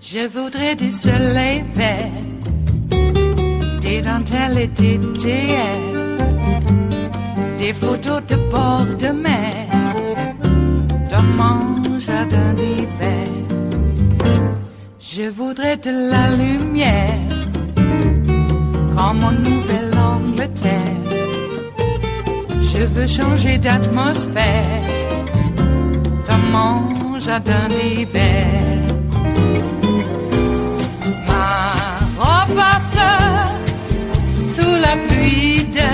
Je voudrais du soleil vert, des dentelles et des théières, des photos de bord de mer, dans mon jardin d'hiver. Je voudrais de la lumière, comme en Nouvelle-Angleterre. Je veux changer d'atmosphère, dans mon jardin d'hiver. Ma fleur sous la pluie de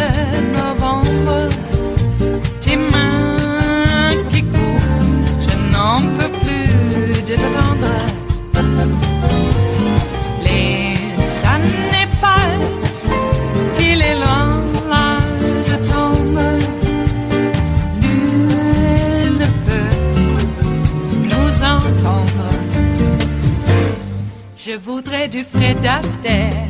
novembre, tes mains qui courent, je n'en peux plus de t'attendre. Les années passent, qu'il est loin, là je tombe. Nul ne peut nous entendre. Je voudrais du Fred Astaire,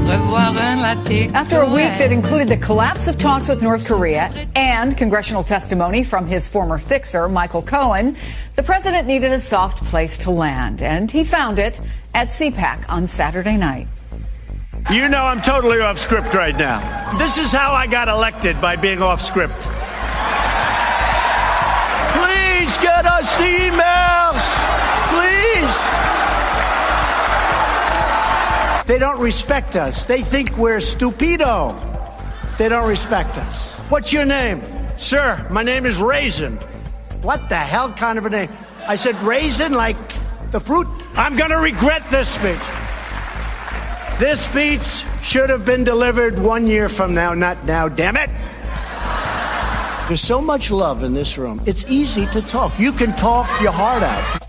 revoir un latte. After a week that included the collapse of talks with North Korea and congressional testimony from his former fixer, Michael Cohen, the president needed a soft place to land, and he found it at CPAC on Saturday night. You know I'm totally off script right now. This is how I got elected, by being off script. Please get us the emails. Please. They don't respect us. They think we're stupido. They don't respect us. What's your name? Sir, my name is Raisin. What the hell kind of a name? I said raisin like the fruit? I'm going to regret this speech. This speech should have been delivered 1 year from now, not now, damn it. There's so much love in this room. It's easy to talk. You can talk your heart out.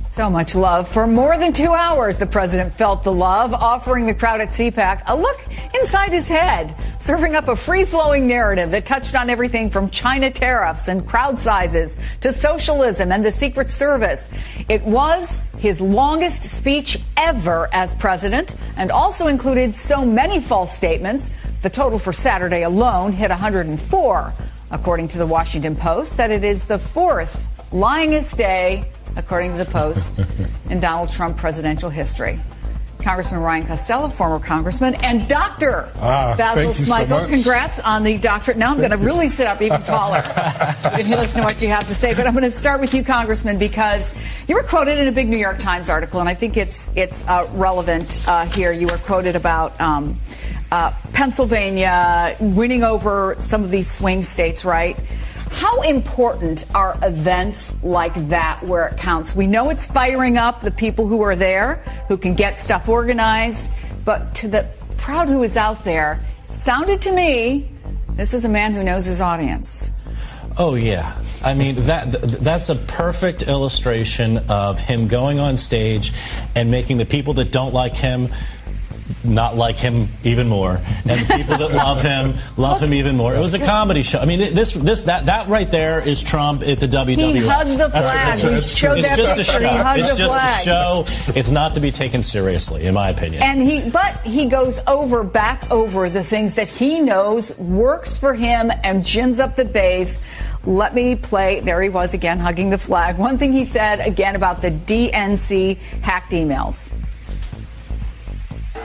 So much love. For more than 2 hours, the president felt the love, offering the crowd at CPAC a look inside his head, serving up a free-flowing narrative that touched on everything from China tariffs and crowd sizes to socialism and the Secret Service. It was his longest speech ever as president and also included so many false statements. The total for Saturday alone hit 104, according to the Washington Post, that it is the fourth lyingest day, according to the Post, in Donald Trump presidential history. Congressman Ryan Costello, former congressman, and Dr. Basil Smikle. So congrats on the doctorate. Now I'm going to really sit up even taller and listen to what you have to say. But I'm going to start with you, Congressman, because you were quoted in a big New York Times article, and I think it's relevant here. You were quoted about Pennsylvania winning over some of these swing states, right? How important are events like that where it counts? We know it's firing up the people who are there, who can get stuff organized. But to the crowd who is out there, sounded to me, this is a man who knows his audience. Oh, yeah. I mean, that's a perfect illustration of him going on stage and making the people that don't like him not like him even more, and the people that love him even more. It was a comedy show. I mean, that right there is Trump at the WWF. He hugged the flag. It's just a show. It's just a show. It's not to be taken seriously, in my opinion. And he goes back over the things that he knows works for him and gins up the base. Let me play. There he was again, hugging the flag. One thing he said again about the DNC hacked emails.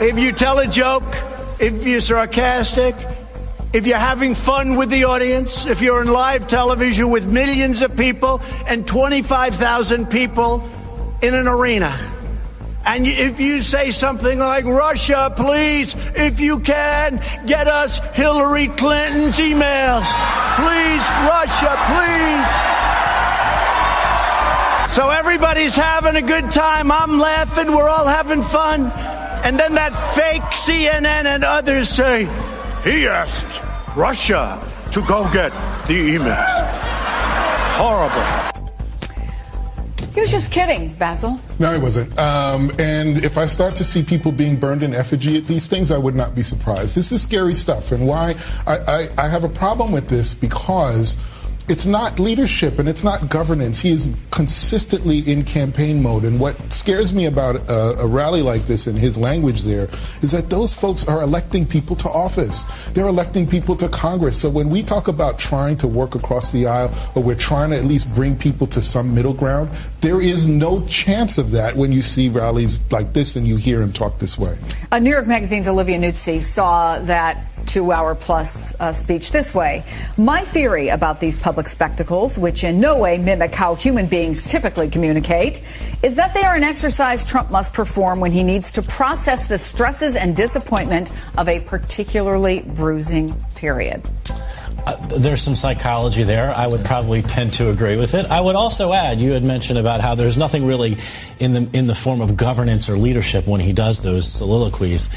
If you tell a joke, if you're sarcastic, if you're having fun with the audience, if you're in live television with millions of people and 25,000 people in an arena, and if you say something like, Russia, please, if you can, get us Hillary Clinton's emails. Please, Russia, please. So everybody's having a good time. I'm laughing. We're all having fun. And then that fake CNN and others say, he asked Russia to go get the emails. Horrible. He was just kidding, Basil. No, he wasn't. And if I start to see people being burned in effigy at these things, I would not be surprised. This is scary stuff. And why I have a problem with this, because it's not leadership and it's not governance. He is consistently in campaign mode. And what scares me about a rally like this and his language there is that those folks are electing people to office. They're electing people to Congress. So when we talk about trying to work across the aisle, or we're trying to at least bring people to some middle ground, there is no chance of that when you see rallies like this and you hear him talk this way. New York Magazine's Olivia Nuzzi saw that 2-hour-plus speech this way. My theory about these public spectacles, which in no way mimic how human beings typically communicate, is that they are an exercise Trump must perform when he needs to process the stresses and disappointment of a particularly bruising period. There's some psychology there. I would probably tend to agree with it. I would also add, you had mentioned about how there's nothing really in the form of governance or leadership when he does those soliloquies.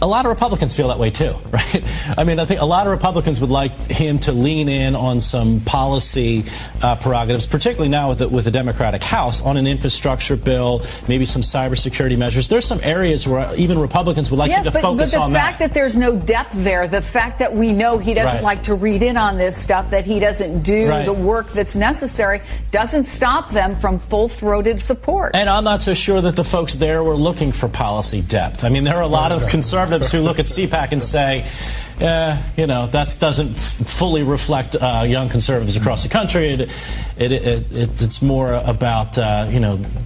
A lot of Republicans feel that way too, right? I mean, I think a lot of Republicans would like him to lean in on some policy prerogatives, particularly now with the Democratic House, on an infrastructure bill, maybe some cybersecurity measures. There's some areas where even Republicans would like him to focus on that. But the fact that there's no depth there, the fact that we know he doesn't like to read in on this stuff, that he doesn't do the work that's necessary, doesn't stop them from full-throated support. And I'm not so sure that the folks there were looking for policy depth. I mean, there are a lot of conservatives who look at CPAC and say, that doesn't fully reflect young conservatives across the country. It's more about,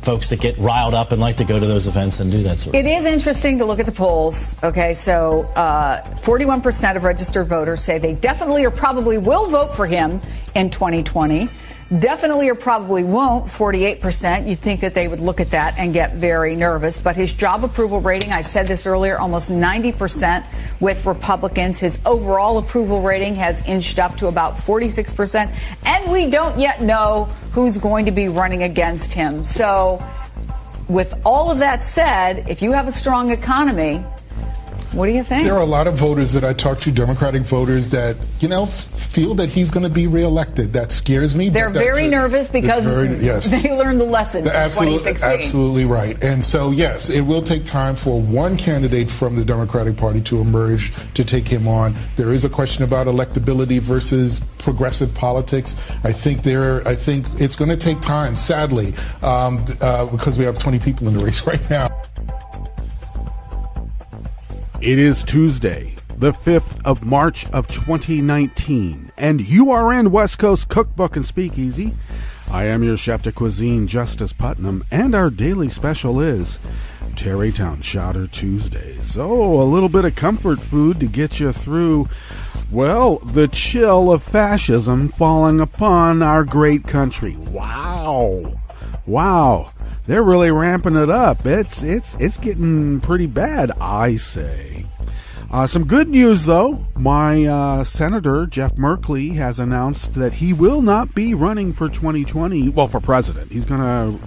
folks that get riled up and like to go to those events and do that sort of stuff. It is interesting to look at the polls. Okay, so 41% of registered voters say they definitely or probably will vote for him in 2020. Definitely or probably won't, 48%. You'd think that they would look at that and get very nervous. But his job approval rating, I said this earlier, almost 90% with Republicans. His overall approval rating has inched up to about 46%. And we don't yet know who's going to be running against him. So with all of that said, if you have a strong economy, what do you think? There are a lot of voters that I talk to, Democratic voters, that, feel that he's going to be reelected. That scares me. They're very nervous because they learned the lesson in 2016. Absolutely right. And so, yes, it will take time for one candidate from the Democratic Party to emerge to take him on. There is a question about electability versus progressive politics. I think it's going to take time, sadly, because we have 20 people in the race right now. It is Tuesday, the 5th of March of 2019, and you are in West Coast Cookbook and Speakeasy. I am your chef de cuisine, Justice Putnam, and our daily special is Tarrytown Chowder Tuesday. So, a little bit of comfort food to get you through, the chill of fascism falling upon our great country. Wow. They're really ramping it up. It's getting pretty bad, I say. Some good news, though. My Senator, Jeff Merkley, has announced that he will not be running for 2020, for president. He's going to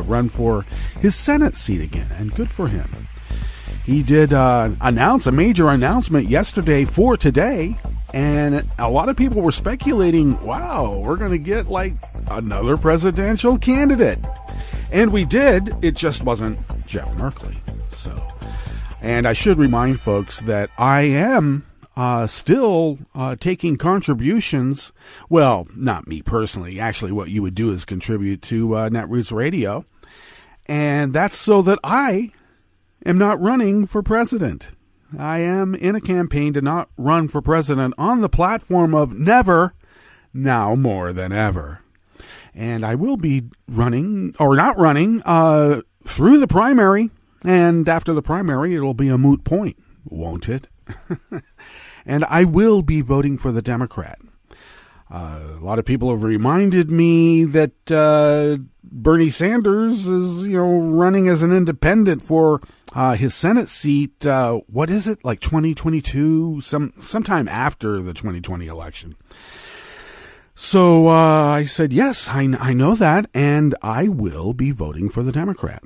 run for his Senate seat again, and good for him. He did announce a major announcement yesterday for today, and a lot of people were speculating, we're going to get another presidential candidate. And we did. It just wasn't Jeff Merkley. And I should remind folks that I am still taking contributions. Well, not me personally. Actually, what you would do is contribute to Netroots Radio. And that's so that I am not running for president. I am in a campaign to not run for president on the platform of never, now more than ever. And I will be running, or not running, through the primary. And after the primary, it'll be a moot point, won't it? And I will be voting for the Democrat. A lot of people have reminded me that Bernie Sanders is, running as an independent for his Senate seat. What is it, 2022? Sometime after the 2020 election. So I said, yes, I know that, and I will be voting for the Democrat.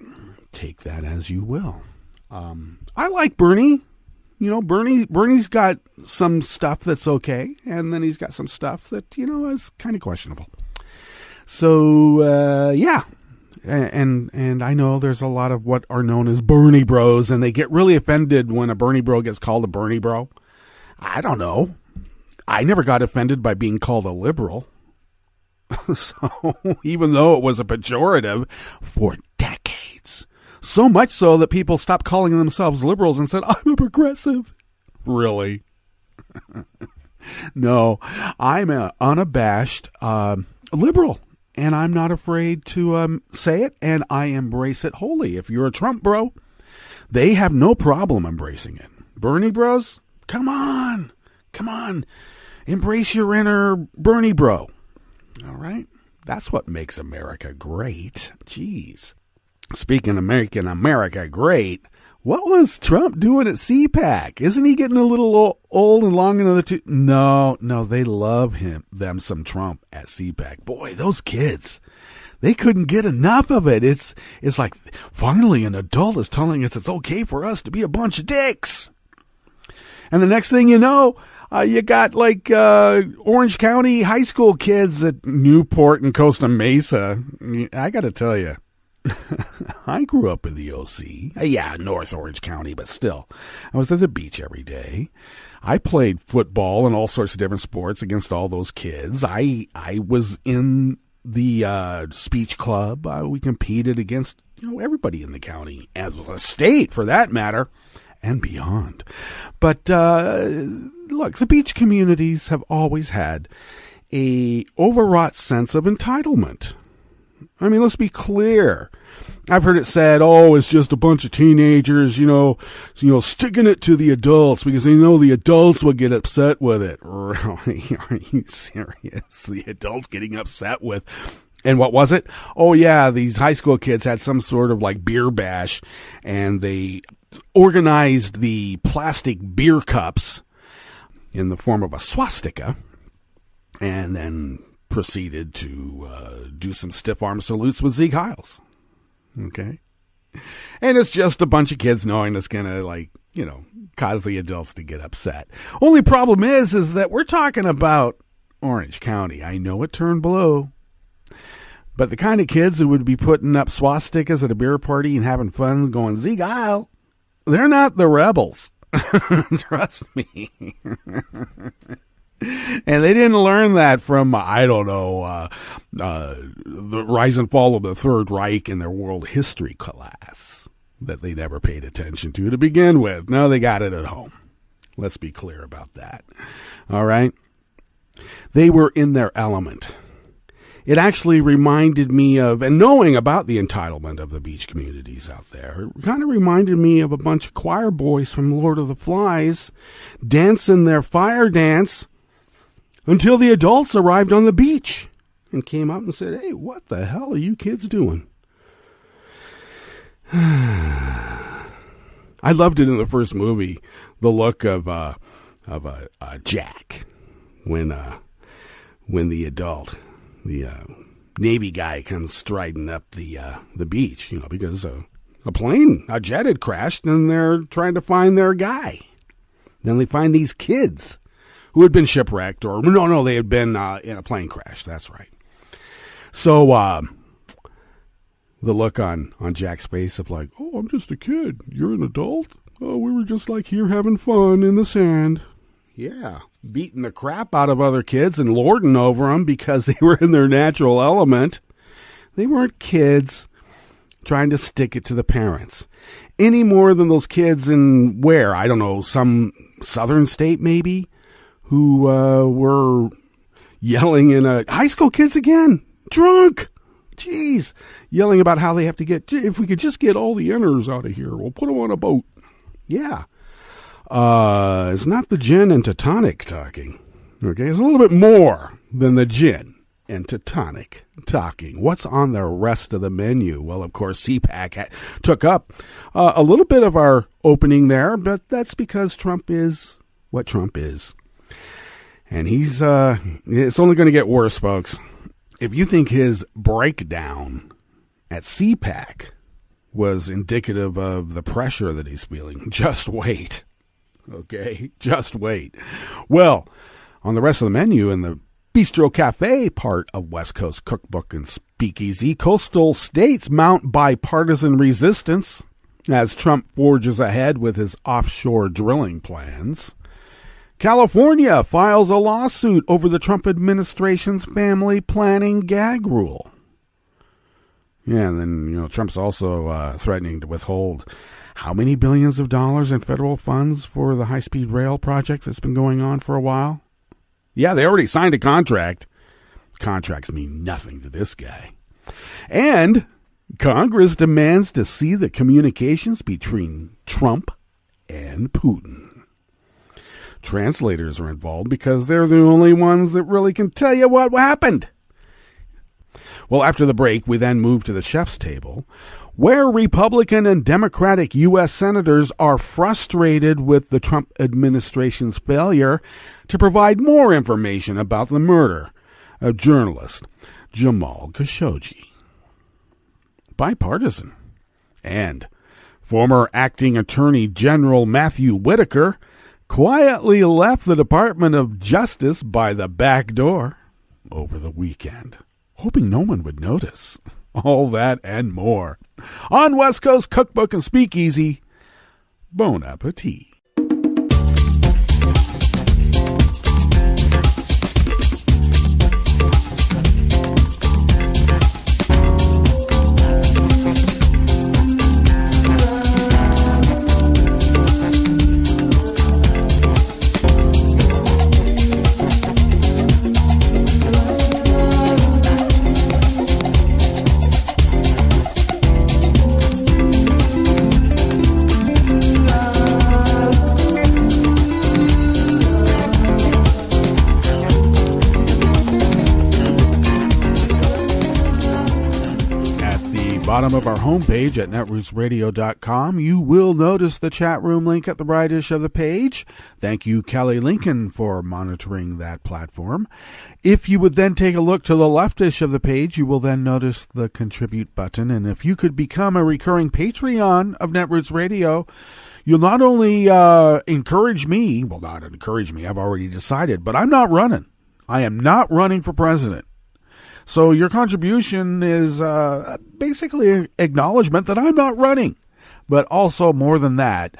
Take that as you will. I like Bernie. Bernie's got some stuff that's okay, and then he's got some stuff that, is kind of questionable. So, And I know there's a lot of what are known as Bernie bros, and they get really offended when a Bernie bro gets called a Bernie bro. I don't know. I never got offended by being called a liberal. So even though it was a pejorative for decades, so much so that people stopped calling themselves liberals and said, I'm a progressive. Really? No, I'm an unabashed liberal, and I'm not afraid to say it, and I embrace it wholly. If you're a Trump bro, they have no problem embracing it. Bernie bros, come on, embrace your inner Bernie bro. All right? That's what makes America great. Jeez. Speaking of making America great, what was Trump doing at CPAC? Isn't he getting a little old and long into the tooth? No, they love them some Trump at CPAC. Boy, those kids, they couldn't get enough of it. It's like finally an adult is telling us it's okay for us to be a bunch of dicks. And the next thing you know, you got like Orange County high school kids at Newport and Costa Mesa. I got to tell you, I grew up in the OC. Yeah, North Orange County, but still. I was at the beach every day. I played football and all sorts of different sports against all those kids. I was in the speech club. We competed against everybody in the county, as a state for that matter, and beyond. But look, the beach communities have always had a overwrought sense of entitlement. I mean, let's be clear. I've heard it said, it's just a bunch of teenagers, sticking it to the adults because they know the adults will get upset with it. Really? Are you serious? The adults getting upset with. And what was it? Oh, yeah, these high school kids had some sort of like beer bash, and they organized the plastic beer cups in the form of a swastika, and then proceeded to do some stiff arm salutes with Zeke Hiles. Okay? And it's just a bunch of kids knowing it's going to, cause the adults to get upset. Only problem is that we're talking about Orange County. I know it turned blue. But the kind of kids who would be putting up swastikas at a beer party and having fun going, Zeke Hiles, they're not the rebels. Trust me. And they didn't learn that from, the rise and fall of the Third Reich in their world history class that they never paid attention to begin with. No, they got it at home. Let's be clear about that. All right? They were in their element. It actually reminded me of, and knowing about the entitlement of the beach communities out there, it kind of reminded me of a bunch of choir boys from Lord of the Flies dancing their fire dance until the adults arrived on the beach and came up and said, hey, what the hell are you kids doing? I loved it in the first movie, the look of Jack when the adult, the Navy guy, comes striding up the beach, because a jet had crashed and they're trying to find their guy. Then they find these kids who had been shipwrecked, or no, they had been in a plane crash. That's right. So the look on Jack's face of like, oh, I'm just a kid. You're an adult? Oh, we were just like here having fun in the sand. Yeah, beating the crap out of other kids and lording over them because they were in their natural element. They weren't kids trying to stick it to the parents any more than those kids in where, I don't know, some southern state maybe, who were yelling in high school kids again, drunk. Jeez, yelling about how they have to if we could just get all the inners out of here, we'll put them on a boat. Yeah. It's not the gin and tonic talking. Okay, it's a little bit more than the gin and tonic talking. What's on the rest of the menu? Well, of course, CPAC took up a little bit of our opening there, but that's because Trump is what Trump is. And it's only going to get worse, folks. If you think his breakdown at CPAC was indicative of the pressure that he's feeling, just wait. Okay, just wait. Well, on the rest of the menu in the Bistro Cafe, part of West Coast Cookbook and Speakeasy. Coastal states mount bipartisan resistance as Trump forges ahead with his offshore drilling plans. California files a lawsuit over the Trump administration's family planning gag rule. Yeah, and then, Trump's also threatening to withhold how many billions of dollars in federal funds for the high-speed rail project that's been going on for a while? Yeah, they already signed a contract. Contracts mean nothing to this guy. And Congress demands to see the communications between Trump and Putin. Translators are involved because they're the only ones that really can tell you what happened. Well, after the break, we then move to the chef's table, where Republican and Democratic U.S. senators are frustrated with the Trump administration's failure to provide more information about the murder of journalist Jamal Khashoggi. Bipartisan. And former acting Attorney General Matthew Whitaker quietly left the Department of Justice by the back door over the weekend, hoping no one would notice. All that and more on West Coast Cookbook and Speakeasy. Bon appetit. Bottom of our homepage at netrootsradio.com, you will notice the chat room link at the rightish of the page. Thank you, Kelly Lincoln, for monitoring that platform. If you would then take a look to the leftish of the page, you will then notice the contribute button. And if you could become a recurring Patreon of Netroots Radio, you'll not only encourage me, well, not encourage me, I've already decided, but I'm not running. I am not running for president. So your contribution is basically an acknowledgement that I'm not running. But also, more than that,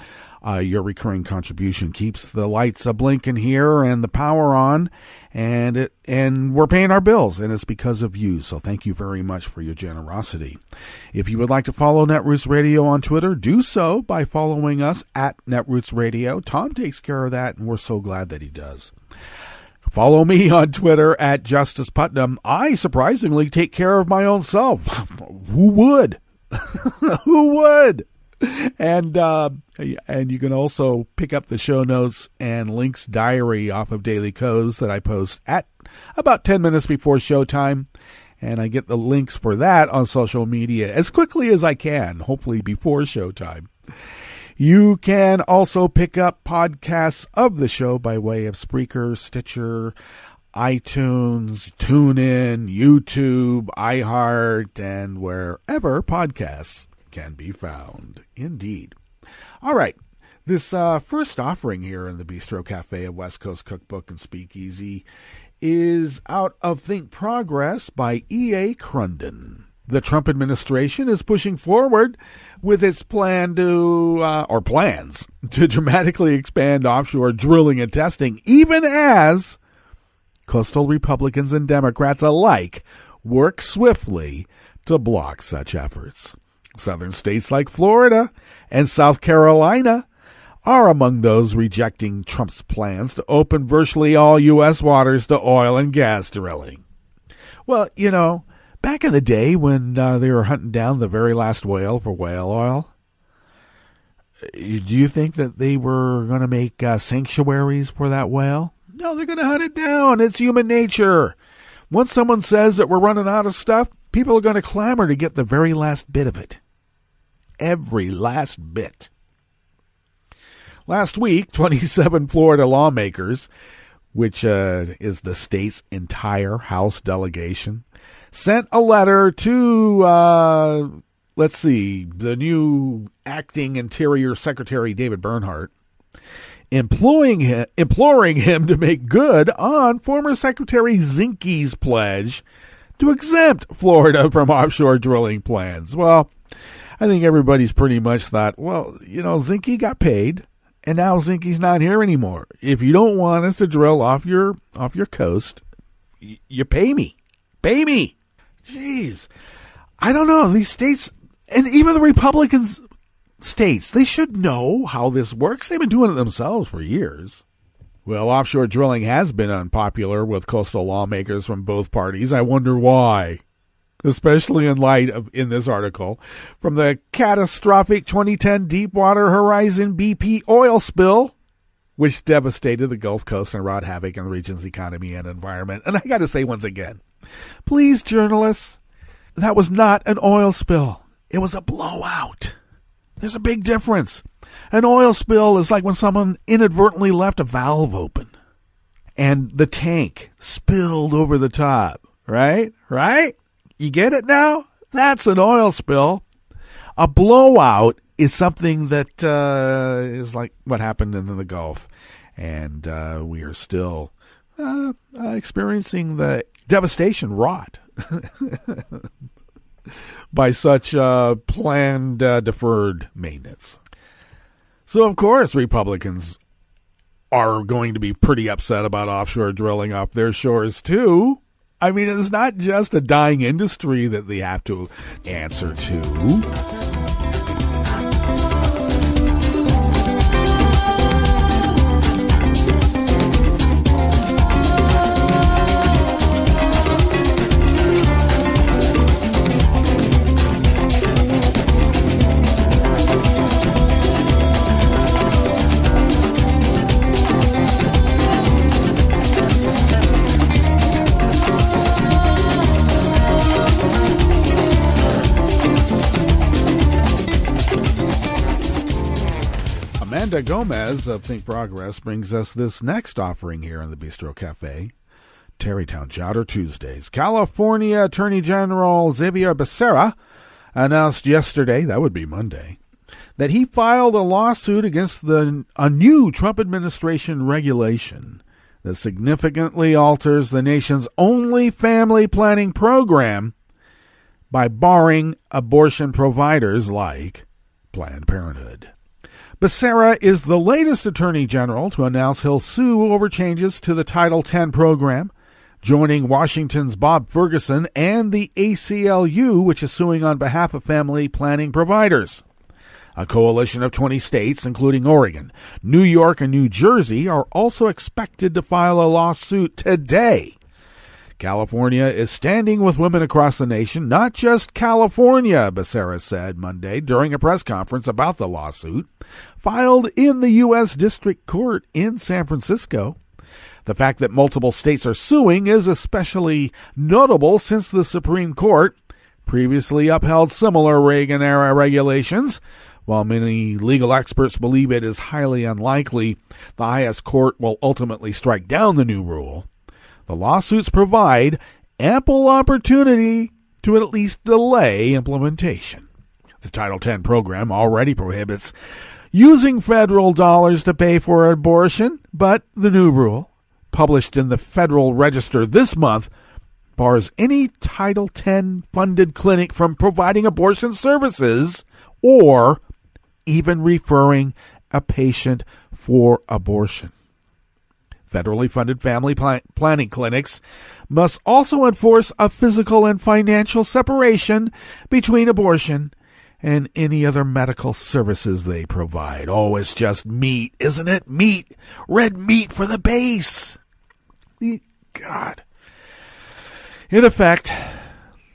your recurring contribution keeps the lights a-blinking here and the power on, and we're paying our bills, and it's because of you. So thank you very much for your generosity. If you would like to follow Netroots Radio on Twitter, do so by following us at Netroots Radio. Tom takes care of that, and we're so glad that he does. Follow me on Twitter at Justice Putnam. I surprisingly take care of my own self. Who would? Who would? And you can also pick up the show notes and links diary off of Daily Codes that I post at about 10 minutes before showtime. And I get the links for that on social media as quickly as I can, hopefully before showtime. You can also pick up podcasts of the show by way of Spreaker, Stitcher, iTunes, TuneIn, YouTube, iHeart, and wherever podcasts can be found. Indeed. All right. This first offering here in the Bistro Cafe of West Coast Cookbook and Speakeasy is out of Think Progress by E.A. Crunden. The Trump administration is pushing forward with its plans to dramatically expand offshore drilling and testing, even as coastal Republicans and Democrats alike work swiftly to block such efforts. Southern states like Florida and South Carolina are among those rejecting Trump's plans to open virtually all U.S. waters to oil and gas drilling. Well, back in the day when they were hunting down the very last whale for whale oil, do you think that they were going to make sanctuaries for that whale? No, they're going to hunt it down. It's human nature. Once someone says that we're running out of stuff, people are going to clamor to get the very last bit of it. Every last bit. Last week, 27 Florida lawmakers, which is the state's entire House delegation, sent a letter to, the new acting Interior Secretary David Bernhardt, imploring him to make good on former Secretary Zinke's pledge to exempt Florida from offshore drilling plans. Well, I think everybody's pretty much thought, well, Zinke got paid, and now Zinke's not here anymore. If you don't want us to drill off your coast, you pay me. Pay me. Jeez. I don't know. These states, and even the Republican states, they should know how this works. They've been doing it themselves for years. Well, offshore drilling has been unpopular with coastal lawmakers from both parties. I wonder why. Especially in light of, in this article, from the catastrophic 2010 Deepwater Horizon BP oil spill, which devastated the Gulf Coast and wrought havoc in the region's economy and environment. And I got to say once again, please, journalists, that was not an oil spill. It was a blowout. There's a big difference. An oil spill is like when someone inadvertently left a valve open and the tank spilled over the top, right? Right? You get it now? That's an oil spill. A blowout is something that is like what happened in the Gulf. And we are still experiencing the devastation wrought by such planned deferred maintenance. So, of course, Republicans are going to be pretty upset about offshore drilling off their shores, too. I mean, it's not just a dying industry that they have to answer to. Amanda Gomez of Think Progress brings us this next offering here in the Bistro Cafe. Tarrytown Chowder Tuesdays. California Attorney General Xavier Becerra announced yesterday, that would be Monday, that he filed a lawsuit against a new Trump administration regulation that significantly alters the nation's only family planning program by barring abortion providers like Planned Parenthood. Becerra is the latest Attorney General to announce he'll sue over changes to the Title X program, joining Washington's Bob Ferguson and the ACLU, which is suing on behalf of family planning providers. A coalition of 20 states, including Oregon, New York, and New Jersey, are also expected to file a lawsuit today. California is standing with women across the nation, not just California, Becerra said Monday during a press conference about the lawsuit filed in the U.S. District Court in San Francisco. The fact that multiple states are suing is especially notable since the Supreme Court previously upheld similar Reagan-era regulations. While many legal experts believe it is highly unlikely the highest court will ultimately strike down the new rule, the lawsuits provide ample opportunity to at least delay implementation. The Title X program already prohibits using federal dollars to pay for abortion, but the new rule, published in the Federal Register this month, bars any Title X funded clinic from providing abortion services or even referring a patient for abortion. Federally funded family planning clinics must also enforce a physical and financial separation between abortion and any other medical services they provide. Oh, it's just meat, isn't it? Meat. Red meat for the base. God. In effect,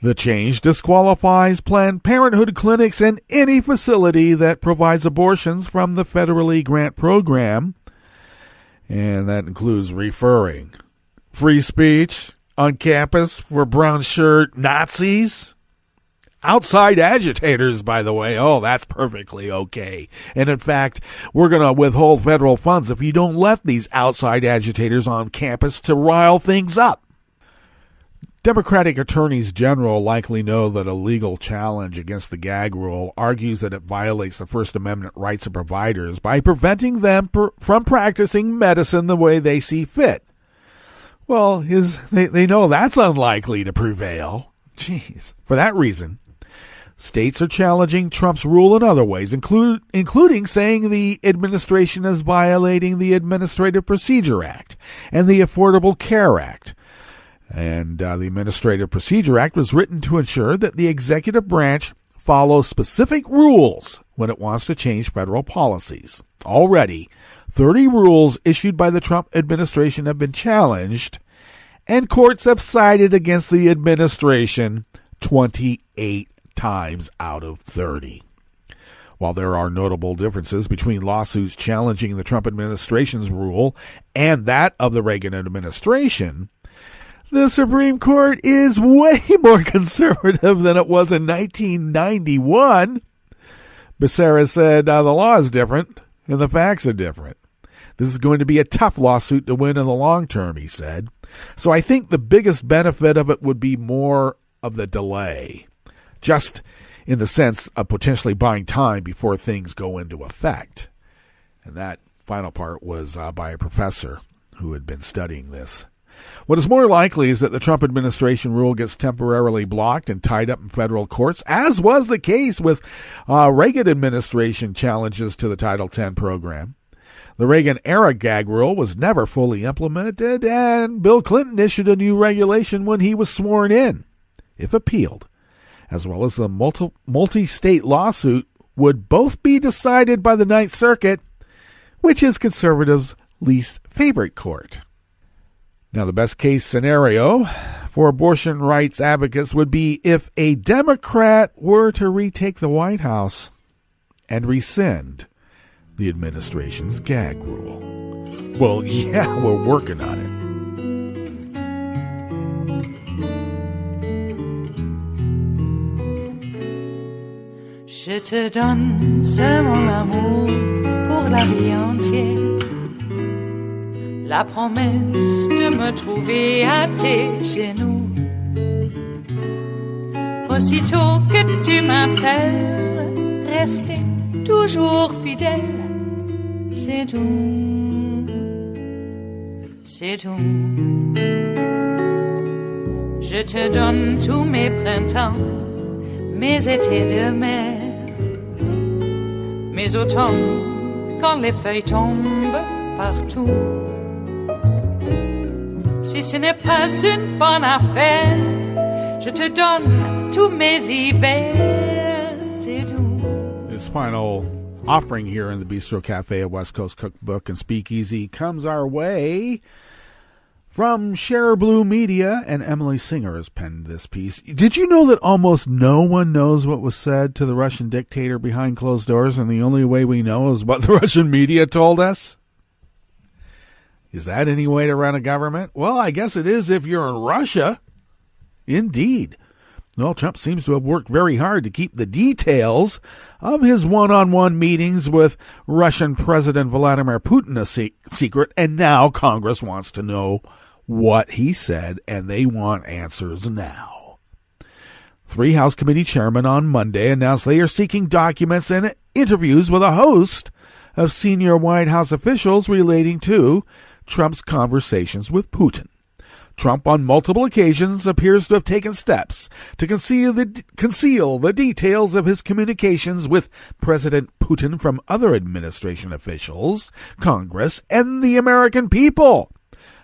the change disqualifies Planned Parenthood clinics and any facility that provides abortions from the federally grant program. And that includes referring free speech on campus for brown shirt Nazis. Outside agitators, by the way. Oh, that's perfectly okay. And in fact, we're going to withhold federal funds if you don't let these outside agitators on campus to rile things up. Democratic attorneys general likely know that a legal challenge against the gag rule argues that it violates the First Amendment rights of providers by preventing them from practicing medicine the way they see fit. Well, they know that's unlikely to prevail. Jeez. For that reason, states are challenging Trump's rule in other ways, including saying the administration is violating the Administrative Procedure Act and the Affordable Care Act. And the Administrative Procedure Act was written to ensure that the executive branch follows specific rules when it wants to change federal policies. Already, 30 rules issued by the Trump administration have been challenged, and courts have sided against the administration 28 times out of 30. While there are notable differences between lawsuits challenging the Trump administration's rule and that of the Reagan administration, the Supreme Court is way more conservative than it was in 1991. Becerra said the law is different and the facts are different. This is going to be a tough lawsuit to win in the long term, he said. So I think the biggest benefit of it would be more of the delay, just in the sense of potentially buying time before things go into effect. And that final part was by a professor who had been studying this. What is more likely is that the Trump administration rule gets temporarily blocked and tied up in federal courts, as was the case with Reagan administration challenges to the Title X program. The Reagan-era gag rule was never fully implemented, and Bill Clinton issued a new regulation when he was sworn in. If appealed, as well as the multi-state lawsuit, would both be decided by the Ninth Circuit, which is conservatives' least favorite court. Now, the best-case scenario for abortion rights advocates would be if a Democrat were to retake the White House and rescind the administration's gag rule. Well, yeah, we're working on it. Je te donne ce mon amour pour la vie entière. La promesse de me trouver à tes genoux. Aussitôt que tu m'appelles, rester toujours fidèle. C'est tout, c'est tout. Je te donne tous mes printemps, mes étés de mer, mes automnes quand les feuilles tombent partout. Si ce n'est pas une bonne affaire, je te donne tous mes hivers, c'est tout. This final offering here in the Bistro Cafe at West Coast Cookbook and Speakeasy comes our way from Share Blue Media, and Emily Singer has penned this piece. Did you know that almost no one knows what was said to the Russian dictator behind closed doors, and the only way we know is what the Russian media told us? Is that any way to run a government? Well, I guess it is if you're in Russia. Indeed. Well, Trump seems to have worked very hard to keep the details of his one-on-one meetings with Russian President Vladimir Putin a secret, and now Congress wants to know what he said, and they want answers now. 3 House committee chairmen on Monday announced they are seeking documents and interviews with a host of senior White House officials relating to Trump's conversations with Putin. Trump, on multiple occasions, appears to have taken steps to conceal the details of his communications with President Putin from other administration officials, Congress, and the American people.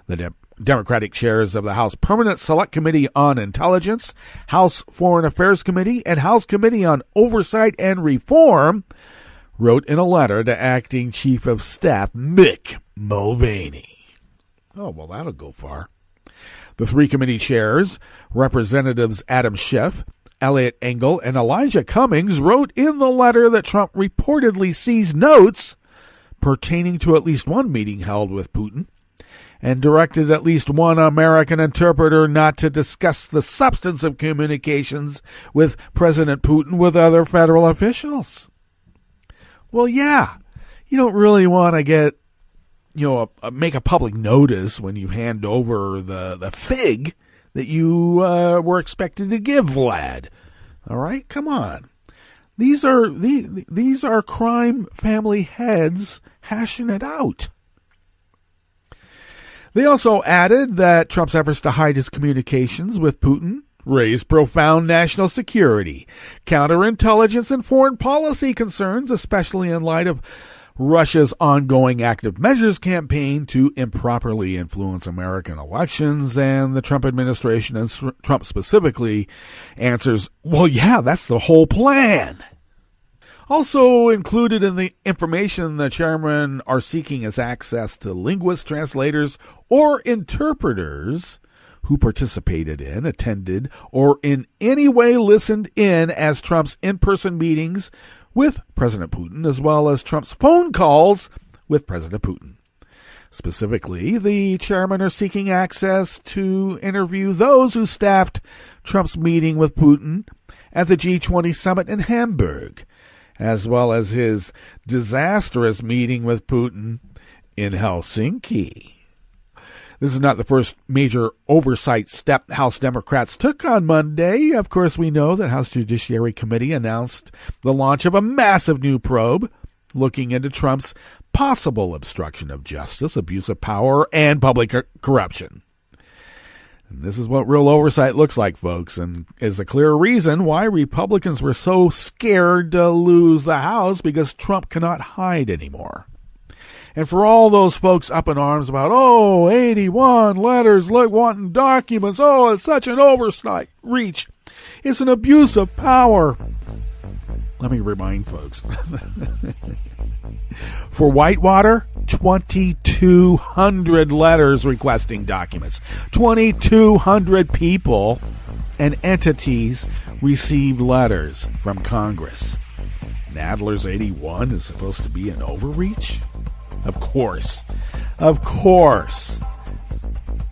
The Democratic chairs of the House Permanent Select Committee on Intelligence, House Foreign Affairs Committee, and House Committee on Oversight and Reform wrote in a letter to Acting Chief of Staff Mick Mulvaney. Oh, well, that'll go far. The 3 committee chairs, Representatives Adam Schiff, Elliot Engel, and Elijah Cummings, wrote in the letter that Trump reportedly seized notes pertaining to at least one meeting held with Putin and directed at least one American interpreter not to discuss the substance of communications with President Putin with other federal officials. Well, yeah, you don't really want to get, make a public notice when you hand over the fig, that you were expected to give Vlad. All right, come on. These are crime family heads hashing it out. They also added that Trump's efforts to hide his communications with Putin raised profound national security, counterintelligence, and foreign policy concerns, especially in light of Russia's ongoing active measures campaign to improperly influence American elections. And the Trump administration, and Trump specifically, answers, well, yeah, that's the whole plan. Also included in the information the chairmen are seeking is access to linguists, translators, or interpreters who participated in, attended, or in any way listened in as Trump's in-person meetings with President Putin, as well as Trump's phone calls with President Putin. Specifically, the chairmen are seeking access to interview those who staffed Trump's meeting with Putin at the G20 summit in Hamburg, as well as his disastrous meeting with Putin in Helsinki. This is not the first major oversight step House Democrats took on Monday. Of course, we know that House Judiciary Committee announced the launch of a massive new probe looking into Trump's possible obstruction of justice, abuse of power, and public corruption. And this is what real oversight looks like, folks, and is a clear reason why Republicans were so scared to lose the House, because Trump cannot hide anymore. And for all those folks up in arms about, 81 letters, wanting documents, it's such an oversight reach. It's an abuse of power. Let me remind folks. For Whitewater, 2,200 letters requesting documents. 2,200 people and entities received letters from Congress. Nadler's 81 is supposed to be an overreach? Of course.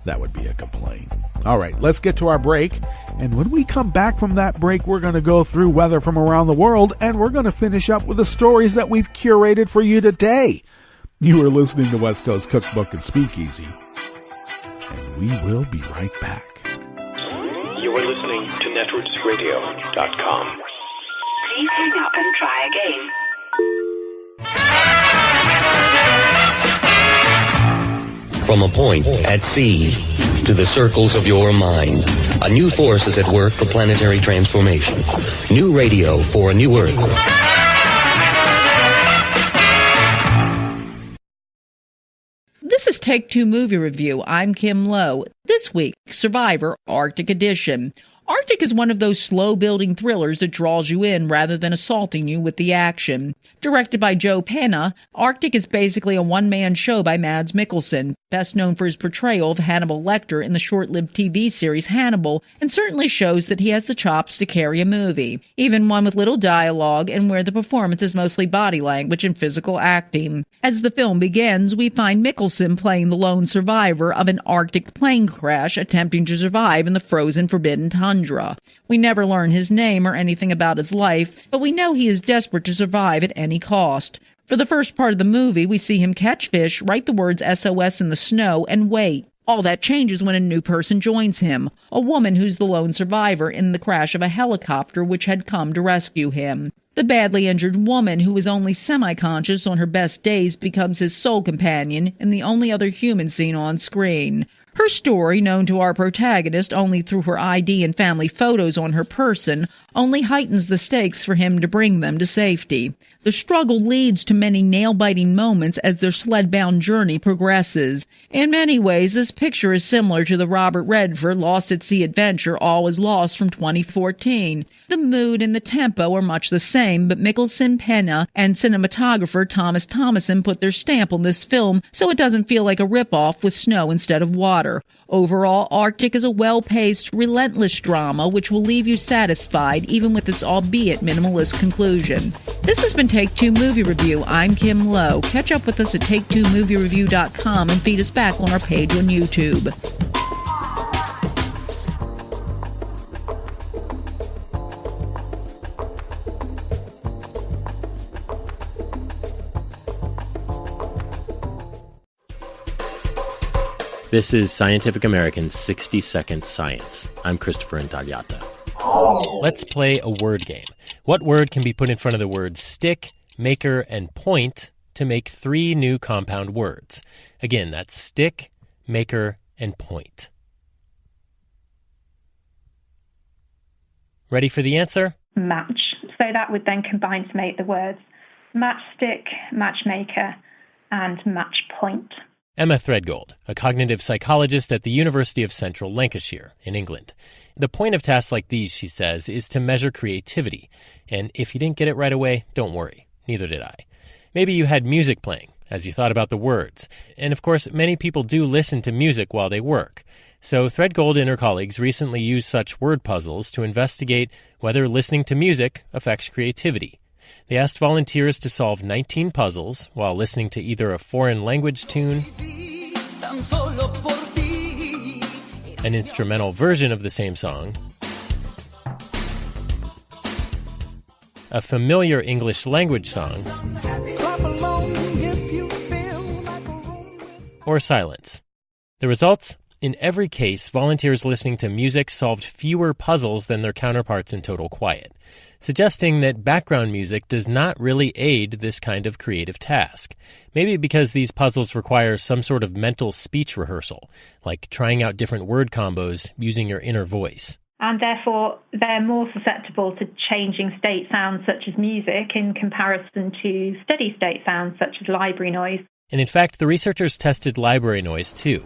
That would be a complaint. All right, let's get to our break. And when we come back from that break, we're going to go through weather from around the world, and we're going to finish up with the stories that we've curated for you today. You are listening to West Coast Cookbook and Speakeasy, and we will be right back. You are listening to netrootsradio.com. Please hang up and try again. From a point at sea to the circles of your mind, a new force is at work for planetary transformation. New radio for a new Earth. This is Take Two Movie Review. I'm Kim Lowe. This week, Survivor Arctic Edition. Arctic is one of those slow-building thrillers that draws you in rather than assaulting you with the action. Directed by Joe Penna, Arctic is basically a one-man show by Mads Mikkelsen, best known for his portrayal of Hannibal Lecter in the short-lived TV series Hannibal, and certainly shows that he has the chops to carry a movie, even one with little dialogue and where the performance is mostly body language and physical acting. As the film begins, we find Mikkelsen playing the lone survivor of an Arctic plane crash attempting to survive in the frozen, forbidden tundra. We never learn his name or anything about his life, but we know he is desperate to survive at any cost. For the first part of the movie, we see him catch fish, write the words SOS in the snow, and wait. All that changes when a new person joins him, a woman who's the lone survivor in the crash of a helicopter which had come to rescue him. The badly injured woman, who is only semi-conscious on her best days, becomes his sole companion and the only other human seen on screen. Her story, known to our protagonist only through her ID and family photos on her person, only heightens the stakes for him to bring them to safety. The struggle leads to many nail-biting moments as their sled-bound journey progresses. In many ways, this picture is similar to the Robert Redford Lost at Sea adventure All Is Lost from 2014. The mood and the tempo are much the same, but Mikkelsen, Penna, and cinematographer Thomas Thomason put their stamp on this film so it doesn't feel like a rip-off with snow instead of water. Overall, Arctic is a well-paced, relentless drama which will leave you satisfied even with its albeit minimalist conclusion. This has been Take Two Movie Review. I'm Kim Lowe. Catch up with us at TakeTwoMovieReview.com and feed us back on our page on YouTube. This is Scientific American's 60-Second Science. I'm Christopher Intagliata. Let's play a word game. What word can be put in front of the words stick, maker, and point to make 3 new compound words? Again, that's stick, maker, and point. Ready for the answer? Match. So that would then combine to make the words matchstick, matchmaker, and matchpoint. Emma Threadgold, a cognitive psychologist at the University of Central Lancashire in England. The point of tasks like these, she says, is to measure creativity. And if you didn't get it right away, don't worry. Neither did I. Maybe you had music playing as you thought about the words. And of course, many people do listen to music while they work. So Threadgold and her colleagues recently used such word puzzles to investigate whether listening to music affects creativity. They asked volunteers to solve 19 puzzles while listening to either a foreign language tune, an instrumental version of the same song, a familiar English language song, or silence. The results? In every case, volunteers listening to music solved fewer puzzles than their counterparts in total quiet, suggesting that background music does not really aid this kind of creative task. Maybe because these puzzles require some sort of mental speech rehearsal, like trying out different word combos using your inner voice. And therefore, they're more susceptible to changing state sounds such as music in comparison to steady state sounds such as library noise. And in fact, the researchers tested library noise too,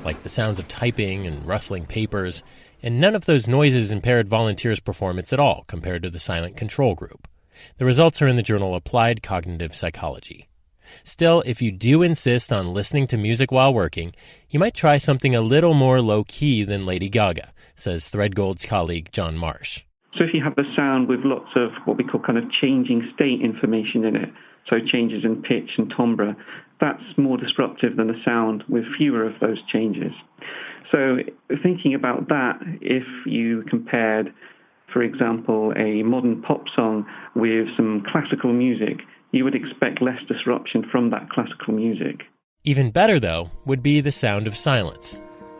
like the sounds of typing and rustling papers, and none of those noises impaired volunteers' performance at all compared to the silent control group. The results are in the journal Applied Cognitive Psychology. Still, if you do insist on listening to music while working, you might try something a little more low-key than Lady Gaga, says Threadgold's colleague John Marsh. So if you have a sound with lots of what we call kind of changing state information in it, so changes in pitch and timbre, that's more disruptive than a sound with fewer of those changes. So thinking about that, if you compared, for example, a modern pop song with some classical music, you would expect less disruption from that classical music. Even better, though, would be the sound of silence.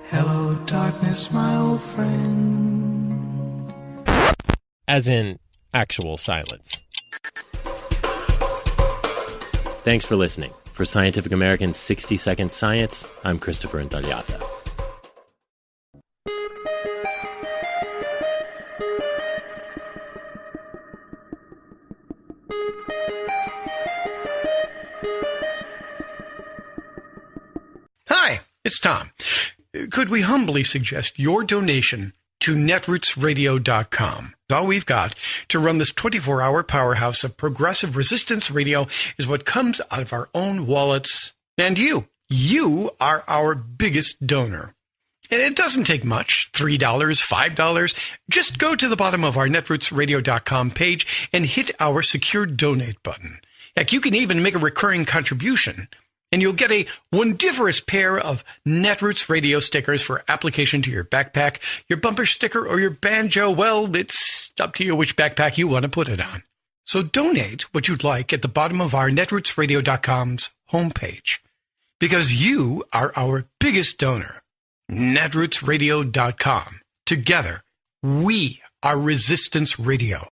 Hello, darkness, my old friend. As in actual silence. Thanks for listening. For Scientific American's 60-Second Science, I'm Christopher Intagliata. Hi, it's Tom. Could we humbly suggest your donation to netrootsradio.com? All we've got to run this 24-hour powerhouse of progressive resistance radio is what comes out of our own wallets. And you are our biggest donor. And it doesn't take much, $3, $5. Just go to the bottom of our netrootsradio.com page and hit our secure donate button. Heck, you can even make a recurring contribution. And you'll get a wondiferous pair of Netroots radio stickers for application to your backpack, your bumper sticker, or your banjo. Well, it's up to you which backpack you want to put it on. So donate what you'd like at the bottom of our netrootsradio.com's homepage. Because you are our biggest donor. Netrootsradio.com. Together, we are Resistance Radio.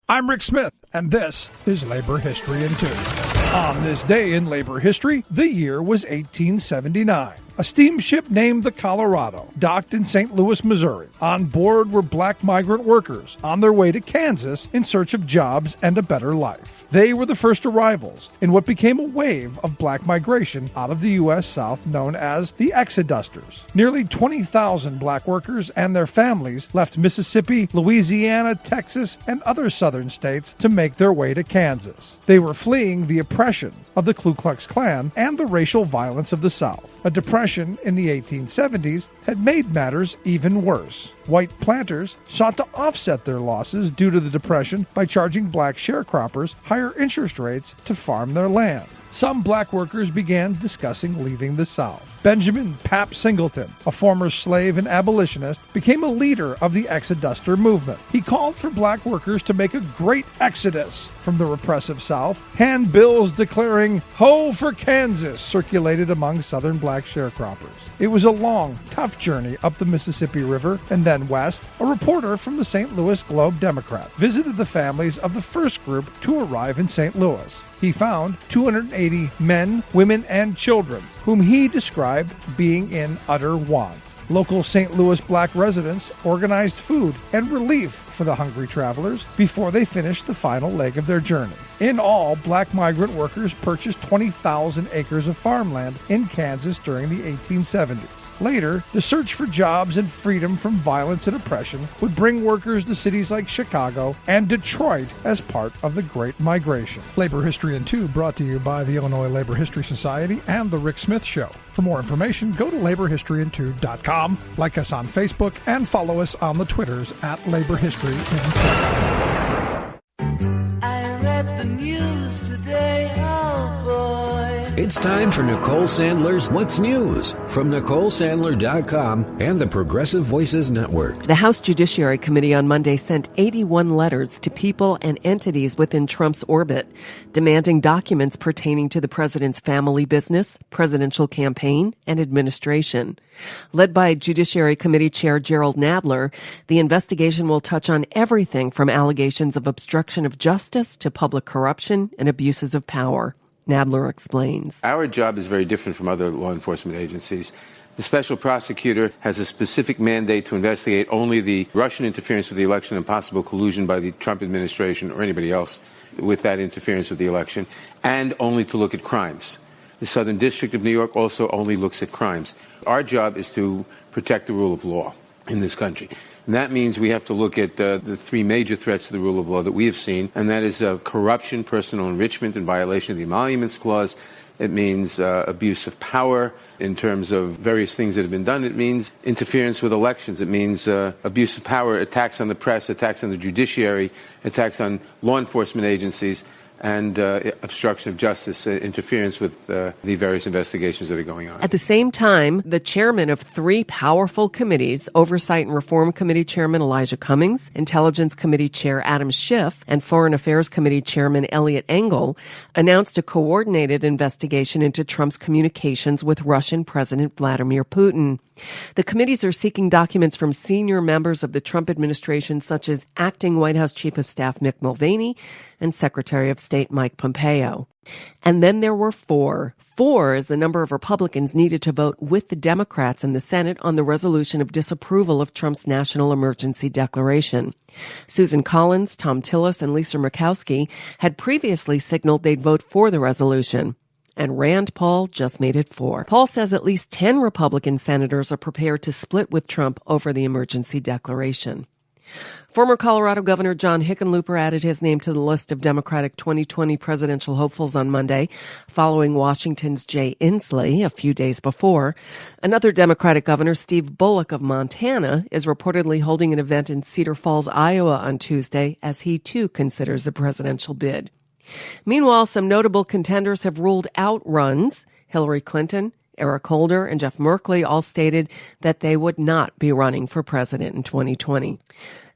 I'm Rick Smith, and this is Labor History in 2. On this day in labor history, the year was 1879. A steamship named the Colorado docked in St. Louis, Missouri. On board were black migrant workers on their way to Kansas in search of jobs and a better life. They were the first arrivals in what became a wave of black migration out of the U.S. South known as the Exodusters. Nearly 20,000 black workers and their families left Mississippi, Louisiana, Texas, and other southern states to make their way to Kansas. They were fleeing the oppression of the Ku Klux Klan and the racial violence of the South. A depression in the 1870s had made matters even worse. White planters sought to offset their losses due to the Depression by charging black sharecroppers higher interest rates to farm their land. some black workers began discussing leaving the South. Benjamin Pap Singleton, a former slave and abolitionist, became a leader of the Exoduster movement. He called for black workers to make a great exodus from the repressive South. Handbills declaring "Ho for Kansas" circulated among Southern black sharecroppers. It was a long, tough journey up the Mississippi River and then west. A reporter from the St. Louis Globe-Democrat visited the families of the first group to arrive in St. Louis. He found 280 men, women, and children, whom he described being in utter want. Local St. Louis black residents organized food and relief for the hungry travelers before they finished the final leg of their journey. In all, black migrant workers purchased 20,000 acres of farmland in Kansas during the 1870s. Later, the search for jobs and freedom from violence and oppression would bring workers to cities like Chicago and Detroit as part of the Great Migration. Labor History in 2 brought to you by the Illinois Labor History Society and The Rick Smith Show. For more information, go to laborhistoryin2.com, like us on Facebook, and follow us on the Twitters at Labor History in 2. I read the news today, oh boy. It's time for Nicole Sandler's What's News from NicoleSandler.com and the Progressive Voices Network. The House Judiciary Committee on Monday sent 81 letters to people and entities within Trump's orbit, demanding documents pertaining to the president's family business, presidential campaign, and administration. Led by Judiciary Committee Chair Gerald Nadler, the investigation will touch on everything from allegations of obstruction of justice to public corruption and abuses of power. Nadler explains. Our job is very different from other law enforcement agencies. The special prosecutor has a specific mandate to investigate only the Russian interference with the election and possible collusion by the Trump administration or anybody else with that interference with the election, and only to look at crimes. The Southern District of New York also only looks at crimes. Our job is to protect the rule of law in this country. And that means we have to look at the three major threats to the rule of law that we have seen, and that is corruption, personal enrichment, and violation of the Emoluments Clause. It means abuse of power in terms of various things that have been done. It means interference with elections. It means abuse of power, attacks on the press, attacks on the judiciary, attacks on law enforcement agencies, and obstruction of justice, interference with the various investigations that are going on. At the same time, the chairman of three powerful committees, Oversight and Reform Committee Chairman Elijah Cummings, Intelligence Committee Chair Adam Schiff, and Foreign Affairs Committee Chairman Elliot Engel, announced a coordinated investigation into Trump's communications with Russian President Vladimir Putin. The committees are seeking documents from senior members of the Trump administration, such as acting White House Chief of Staff Mick Mulvaney and Secretary of State Mike Pompeo. And then there were four. 4 is the number of Republicans needed to vote with the Democrats in the Senate on the resolution of disapproval of Trump's national emergency declaration. Susan Collins, Tom Tillis, and Lisa Murkowski had previously signaled they'd vote for the resolution. And Rand Paul just made it 4. Paul says at least 10 Republican senators are prepared to split with Trump over the emergency declaration. Former Colorado Governor John Hickenlooper added his name to the list of Democratic 2020 presidential hopefuls on Monday, following Washington's Jay Inslee a few days before. Another Democratic governor, Steve Bullock of Montana, is reportedly holding an event in Cedar Falls, Iowa on Tuesday, as he too considers a presidential bid. Meanwhile, some notable contenders have ruled out runs. Hillary Clinton, Eric Holder, and Jeff Merkley all stated that they would not be running for president in 2020.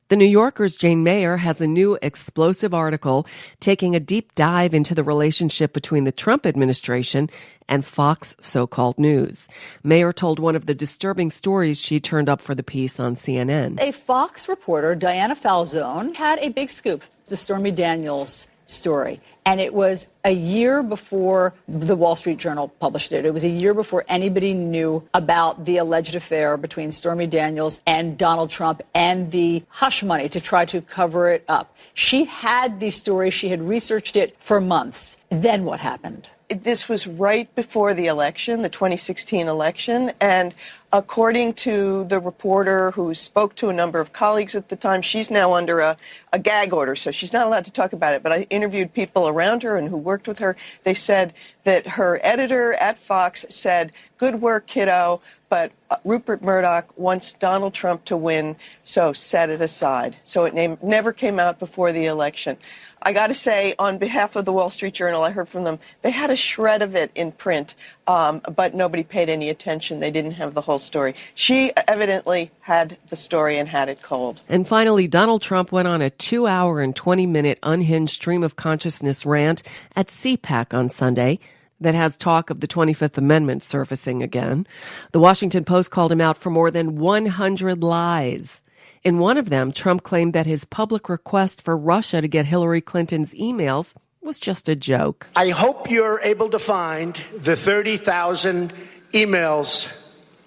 The New Yorker's Jane Mayer has a new explosive article taking a deep dive into the relationship between the Trump administration and Fox so-called news. Mayer told one of the disturbing stories she turned up for the piece on CNN. A Fox reporter, Diana Falzone, had a big scoop, the Stormy Daniels story. And it was a year before the Wall Street Journal published it. It was a year before anybody knew about the alleged affair between Stormy Daniels and Donald Trump and the hush money to try to cover it up. She had the story. She had researched it for months. Then what happened? This was right before the election, the 2016 election, and According to the reporter who spoke to a number of colleagues at the time, she's now under a gag order, so she's not allowed to talk about it. But I interviewed people around her and who worked with her. They said that her editor at Fox said, "Good work, kiddo, but Rupert Murdoch wants Donald Trump to win, so set it aside." So it never came out before the election. I got to say, on behalf of the Wall Street Journal, I heard from them, they had a shred of it in print, but nobody paid any attention. They didn't have the whole story. She evidently had the story and had it cold. And finally, Donald Trump went on a 2-hour and 20-minute unhinged stream of consciousness rant at CPAC on Sunday that has talk of the 25th Amendment surfacing again. The Washington Post called him out for more than 100 lies. In one of them, Trump claimed that his public request for Russia to get Hillary Clinton's emails was just a joke. I hope you're able to find the 30,000 emails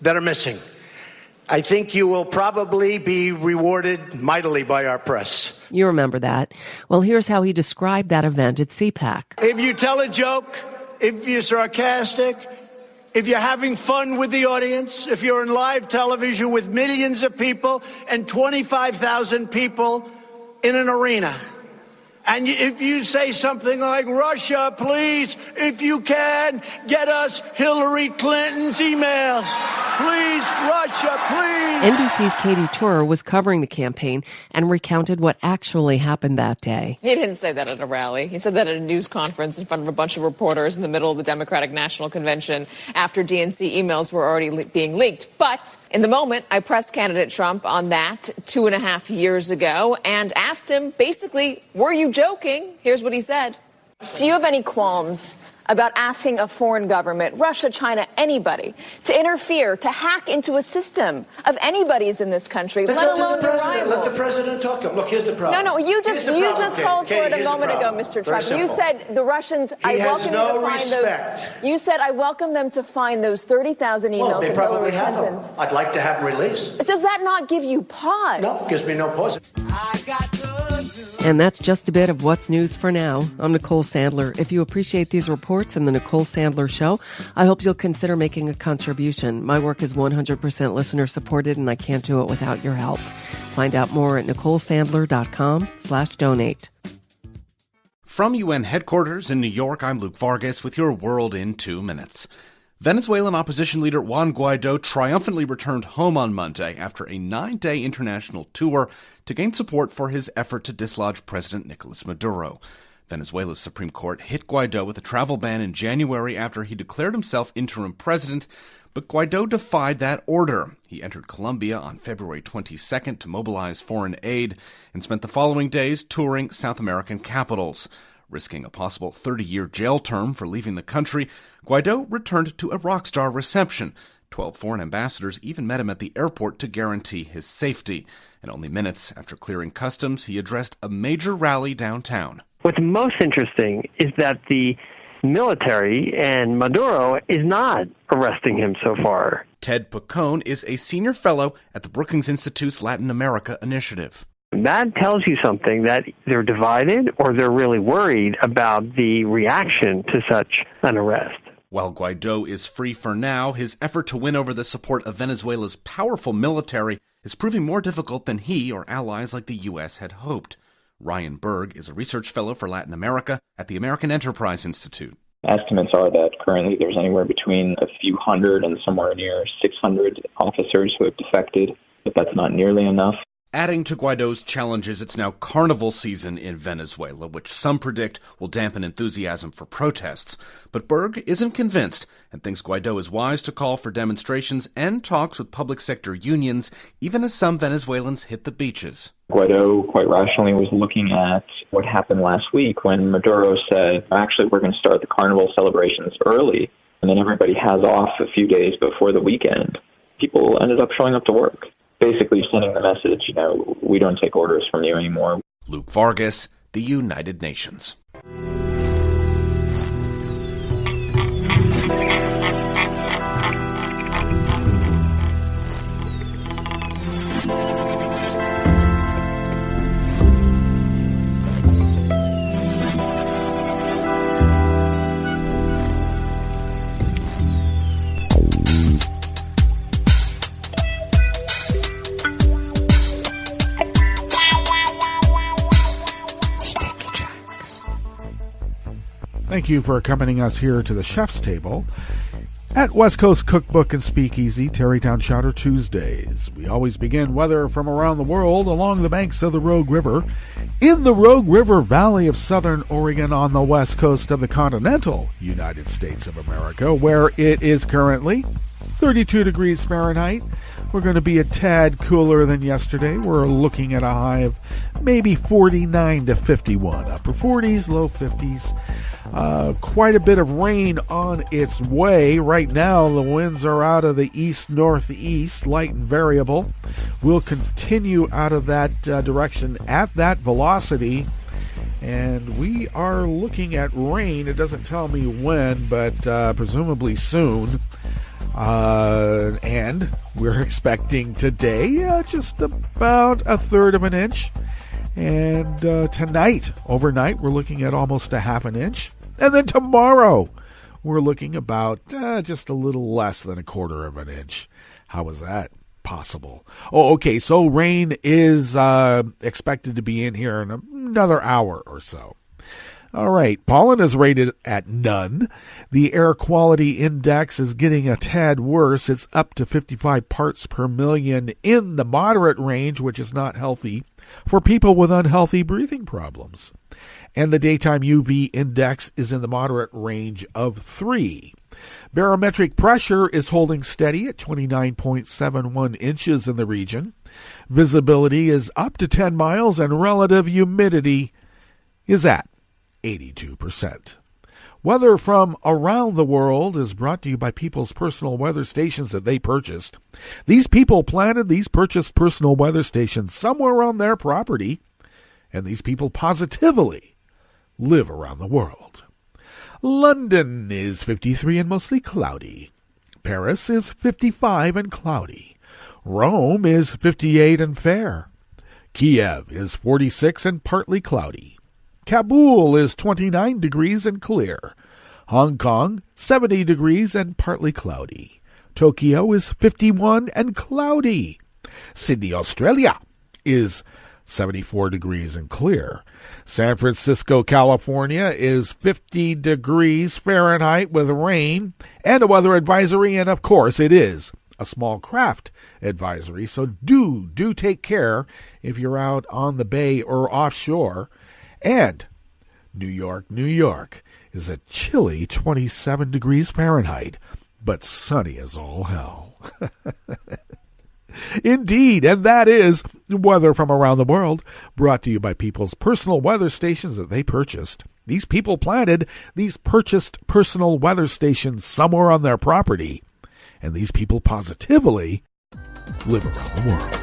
that are missing. I think you will probably be rewarded mightily by our press. You remember that. Well, here's how he described that event at CPAC. If you tell a joke, if you're sarcastic, if you're having fun with the audience, if you're in live television with millions of people and 25,000 people in an arena, and if you say something like, "Russia, please, if you can, get us Hillary Clinton's emails. Please, Russia, please." NBC's Katie Turner was covering the campaign and recounted what actually happened that day. He didn't say that at a rally. He said that at a news conference in front of a bunch of reporters in the middle of the Democratic National Convention after DNC emails were already being leaked. But in the moment, I pressed candidate Trump on that 2.5 years ago and asked him, basically, were you joking? Here's what he said. Do you have any qualms about asking a foreign government, Russia, China, anybody, to interfere, to hack into a system of anybody's in this country, let alone the rival? Let the president talk to him. Look, here's the problem. No, you just called for it a moment ago, Mr. Trump. You said the Russians, I welcome you to find those. You said I welcome them to find those 30,000 emails. Well, they of probably Hillary have Clinton's. them. I'd like to have them released. Does that not give you pause? No, it gives me no pause. And that's just a bit of what's news for now. I'm Nicole Sandler. If you appreciate these reports and the Nicole Sandler Show, I hope you'll consider making a contribution. My work is 100% listener supported, and I can't do it without your help. Find out more at NicoleSandler.com/donate. From UN headquarters in New York, I'm Luke Vargas with your World in 2 minutes. Venezuelan opposition leader Juan Guaido triumphantly returned home on Monday after a 9-day international tour to gain support for his effort to dislodge President Nicolas Maduro. Venezuela's Supreme Court hit Guaido with a travel ban in January after he declared himself interim president, but Guaido defied that order. He entered Colombia on February 22nd to mobilize foreign aid and spent the following days touring South American capitals. Risking a possible 30-year jail term for leaving the country, Guaido returned to a rock star reception. 12 foreign ambassadors even met him at the airport to guarantee his safety. And only minutes after clearing customs, he addressed a major rally downtown. What's most interesting is that the military and Maduro is not arresting him so far. Ted Picone is a senior fellow at the Brookings Institute's Latin America Initiative. That tells you something, that they're divided or they're really worried about the reaction to such an arrest. While Guaido is free for now, his effort to win over the support of Venezuela's powerful military is proving more difficult than he or allies like the U.S. had hoped. Ryan Berg is a research fellow for Latin America at the American Enterprise Institute. Estimates are that currently there's anywhere between a few hundred and somewhere near 600 officers who have defected, but that's not nearly enough. Adding to Guaido's challenges, it's now carnival season in Venezuela, which some predict will dampen enthusiasm for protests. But Berg isn't convinced and thinks Guaido is wise to call for demonstrations and talks with public sector unions, even as some Venezuelans hit the beaches. Guaido, quite rationally, was looking at what happened last week when Maduro said, actually, we're going to start the carnival celebrations early, and then everybody has off a few days before the weekend. People ended up showing up to work, basically sending the message, we don't take orders from you anymore. Luke Vargas, the United Nations. Thank you for accompanying us here to the Chef's Table at West Coast Cookbook and Speakeasy, Tarrytown Chowder Tuesdays. We always begin weather from around the world along the banks of the Rogue River, in the Rogue River Valley of southern Oregon on the west coast of the continental United States of America, where it is currently 32 degrees Fahrenheit. We're going to be a tad cooler than yesterday. We're looking at a high of maybe 49 to 51. Upper 40s, low 50s. Quite a bit of rain on its way. Right now, the winds are out of the east-northeast, light and variable. We'll continue out of that direction at that velocity. And we are looking at rain. It doesn't tell me when, but presumably soon. And we're expecting today just about a third of an inch. And tonight, overnight, we're looking at almost a half an inch. And then tomorrow, we're looking about just a little less than a quarter of an inch. How is that possible? Oh, okay, so rain is expected to be in here in another hour or so. All right, pollen is rated at none. The air quality index is getting a tad worse. It's up to 55 parts per million in the moderate range, which is not healthy for people with unhealthy breathing problems. And the daytime UV index is in the moderate range of 3. Barometric pressure is holding steady at 29.71 inches in the region. Visibility is up to 10 miles, and relative humidity is at 82%. Weather from around the world is brought to you by people's personal weather stations that they purchased. These people planted these purchased personal weather stations somewhere on their property, and these people positively live around the world. London is 53 and mostly cloudy. Paris is 55 and cloudy. Rome is 58 and fair. Kiev is 46 and partly cloudy. Kabul is 29 degrees and clear. Hong Kong, 70 degrees and partly cloudy. Tokyo is 51 and cloudy. Sydney, Australia is 74 degrees and clear. San Francisco, California is 50 degrees Fahrenheit with rain and a weather advisory, and of course it is a small craft advisory, so do take care if you're out on the bay or offshore. And New York is a chilly 27 degrees Fahrenheit, but sunny as all hell. Indeed, and that is weather from around the world, brought to you by people's personal weather stations that they purchased. These people planted these purchased personal weather stations somewhere on their property, and these people positively live around the world.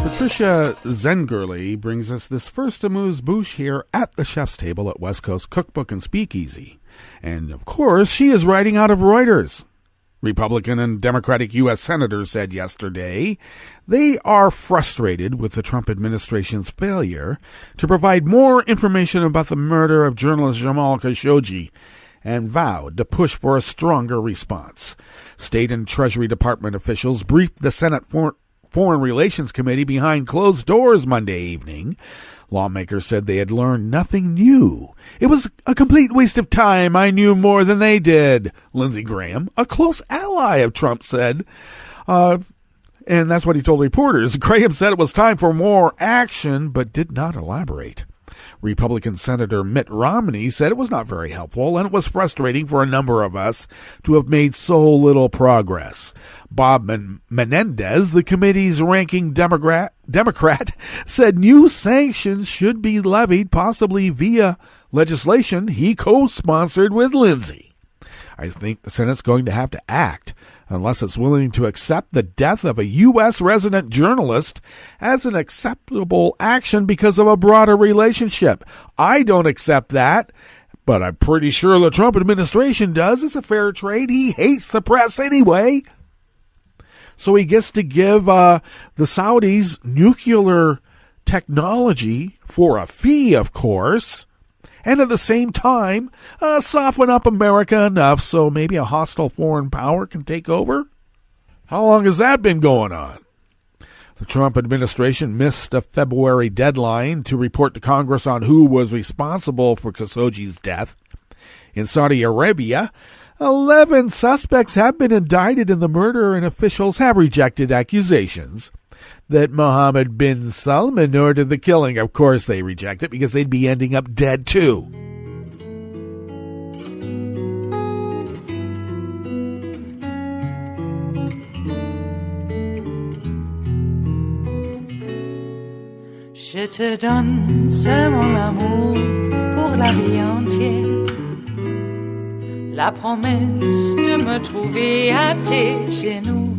Patricia Zengerle brings us this first amuse-bouche here at the Chef's Table at West Coast Cookbook and Speakeasy. And, of course, she is writing out of Reuters. Republican and Democratic U.S. senators said yesterday they are frustrated with the Trump administration's failure to provide more information about the murder of journalist Jamal Khashoggi and vowed to push for a stronger response. State and Treasury Department officials briefed the Senate Foreign Relations Committee behind closed doors Monday evening. Lawmakers said they had learned nothing new. It was a complete waste of time. I knew more than they did, Lindsey Graham, a close ally of Trump, said. And that's what he told reporters. Graham said it was time for more action, but did not elaborate. Republican Senator Mitt Romney said it was not very helpful, and it was frustrating for a number of us to have made so little progress. Bob Menendez, the committee's ranking Democrat, said new sanctions should be levied, possibly via legislation he co-sponsored with Lindsey. I think the Senate's going to have to act unless it's willing to accept the death of a U.S. resident journalist as an acceptable action because of a broader relationship. I don't accept that. but I'm pretty sure the Trump administration does. It's a fair trade. He hates the press anyway. So he gets to give the Saudis nuclear technology for a fee, of course, and at the same time soften up America enough so maybe a hostile foreign power can take over. How long has that been going on? The Trump administration missed a February deadline to report to Congress on who was responsible for Khashoggi's death. In Saudi Arabia, 11 suspects have been indicted in the murder, and officials have rejected accusations that Mohammed bin Salman ordered the killing. Of course they reject it because they'd be ending up dead too. Je te donne ce mon amour pour la vie entière. La promesse de me trouver à tes genoux.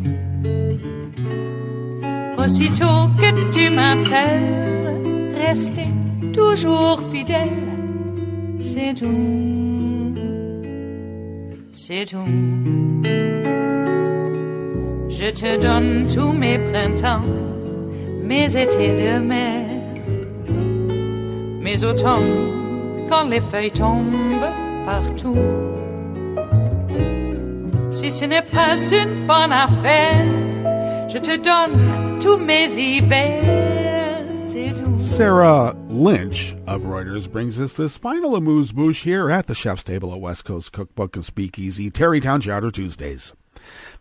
Aussitôt que tu m'appelles, rester toujours fidèle. C'est tout, c'est tout. Je te donne tous mes printemps, mes étés de mer, mes automnes quand les feuilles tombent partout. Si ce n'est pas une bonne affaire, je te donne tous mes hivers, c'est tout. Sarah Lynch of Reuters brings us this final amuse-bouche here at the Chef's Table at West Coast Cookbook and Speakeasy, Tarrytown Chowder Tuesdays.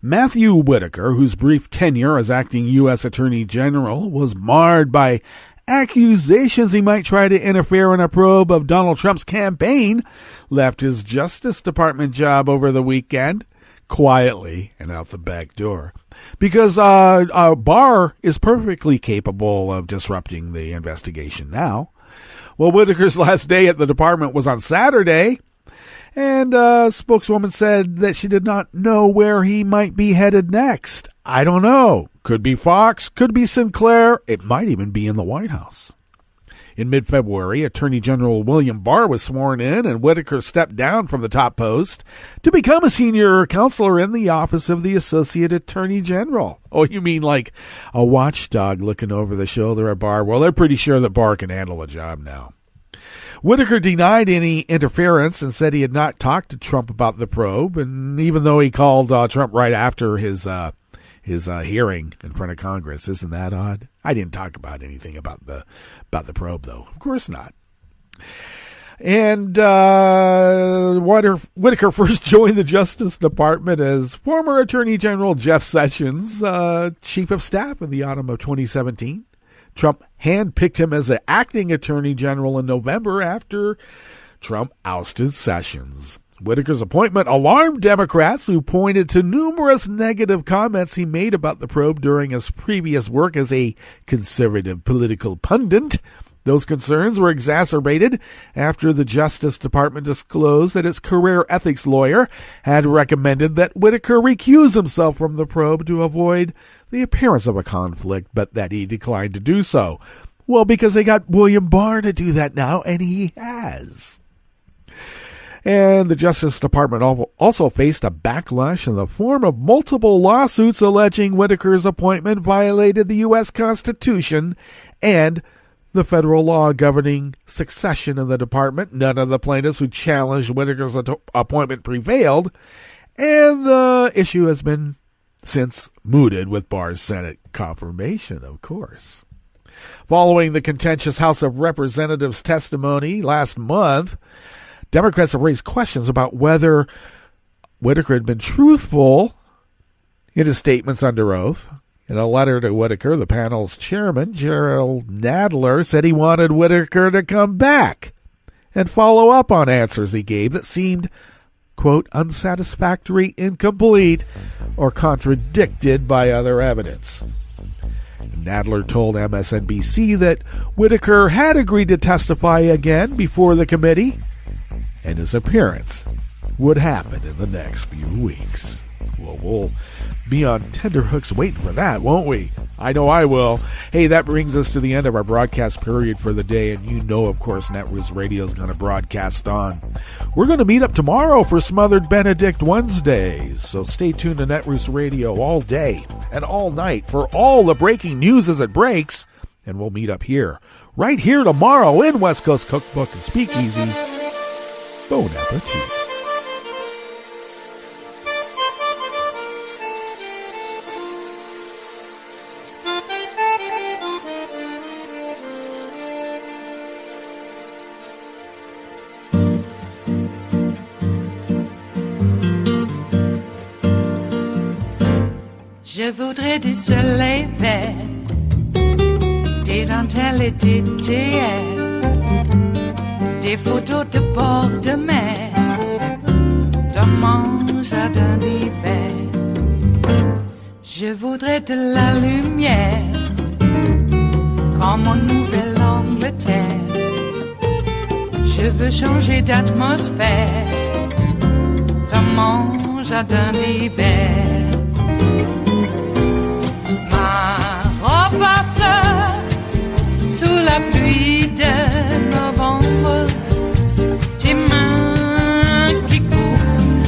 Matthew Whitaker, whose brief tenure as acting U.S. Attorney General was marred by accusations he might try to interfere in a probe of Donald Trump's campaign, left his Justice Department job over the weekend, quietly and out the back door, because Barr is perfectly capable of disrupting the investigation now. Well, Whitaker's last day at the department was on Saturday, and a spokeswoman said that she did not know where he might be headed next. I don't know. Could be Fox, could be Sinclair. It might even be in the White House. In mid-February, Attorney General William Barr was sworn in, and Whitaker stepped down from the top post to become a senior counselor in the Office of the Associate Attorney General. Oh, you mean like a watchdog looking over the shoulder at Barr? Well, they're pretty sure that Barr can handle the job now. Whitaker denied any interference and said he had not talked to Trump about the probe, and even though he called Trump right after his hearing in front of Congress. Isn't that odd? I didn't talk about anything about the probe, though. Of course not. And Whitaker first joined the Justice Department as former Attorney General Jeff Sessions, Chief of Staff in the autumn of 2017. Trump handpicked him as an acting Attorney General in November after Trump ousted Sessions. Whitaker's appointment alarmed Democrats, who pointed to numerous negative comments he made about the probe during his previous work as a conservative political pundit. Those concerns were exacerbated after the Justice Department disclosed that its career ethics lawyer had recommended that Whitaker recuse himself from the probe to avoid the appearance of a conflict, but that he declined to do so. Well, because they got William Barr to do that now, and he has. And the Justice Department also faced a backlash in the form of multiple lawsuits alleging Whitaker's appointment violated the U.S. Constitution and the federal law governing succession in the department. None of the plaintiffs who challenged Whitaker's appointment prevailed, and the issue has been since mooted with Barr's Senate confirmation, of course. Following the contentious House of Representatives testimony last month, Democrats have raised questions about whether Whitaker had been truthful in his statements under oath. In a letter to Whitaker, the panel's chairman, Gerald Nadler, said he wanted Whitaker to come back and follow up on answers he gave that seemed, quote, unsatisfactory, incomplete, or contradicted by other evidence. Nadler told MSNBC that Whitaker had agreed to testify again before the committee, and his appearance would happen in the next few weeks. Well, we'll be on tenterhooks waiting for that, won't we? I know I will. Hey, that brings us to the end of our broadcast period for the day, and you know, of course, Netroots Radio is going to broadcast on. We're going to meet up tomorrow for Smothered Benedict Wednesdays, so stay tuned to Netroots Radio all day and all night for all the breaking news as it breaks, and we'll meet up here, right here tomorrow in West Coast Cookbook and Speakeasy. Bon appetit. Je voudrais du soleil vert, des dentelles et des théères, des photos de bord de mer, dans mon jardin d'hiver. Je voudrais de la lumière, comme en Nouvelle-Angleterre. Je veux changer d'atmosphère, dans mon jardin d'hiver. À fleurs sous la pluie de novembre, tes mains qui courent,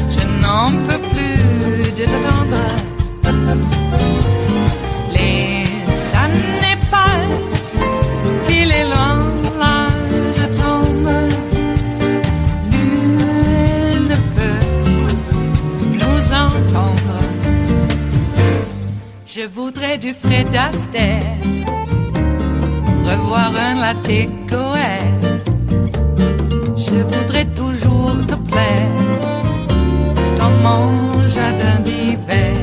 je n'en peux plus de t'attendre. Les années passent, qu'il est loin, là je tombe. Nul ne peut nous entendre. Je voudrais du Fred Astaire, revoir un latte Goer. Je voudrais toujours te plaire dans mon jardin d'hiver.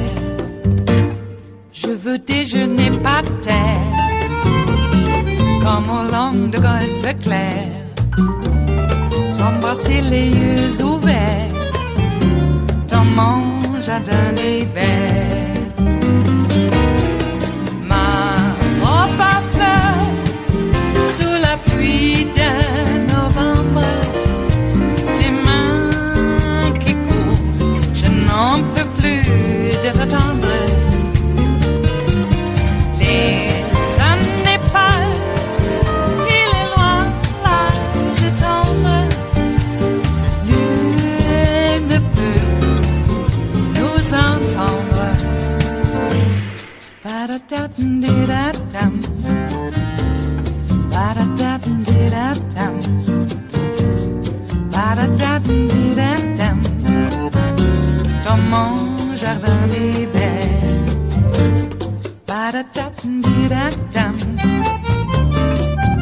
Je veux déjeuner par terre, comme au long de golfe clair. T'embrasser les yeux ouverts dans mon jardin d'hiver. Pluie de novembre, tes mains qui courent, je n'en peux plus de t'attendre. Les années passent, il est loin, là je tombe. Nul ne peut nous entendre. Ba-da-da-dum-di-da-dum. Ba-da-da-dum-di-da-dum. Ba-da-da-dum-di-da-dum. Dans mon jardin d'hiver. Ba-da-da-dum-di-da-dum.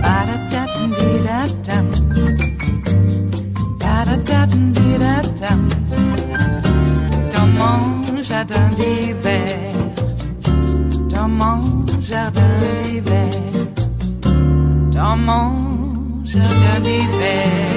Ba-da-da-dum-di-da-dum. Ba-da-da-dum-di-da-dum. Dans mon jardin d'hiver. Dans mon jardin d'hiver. Dans mon jardin d'hiver.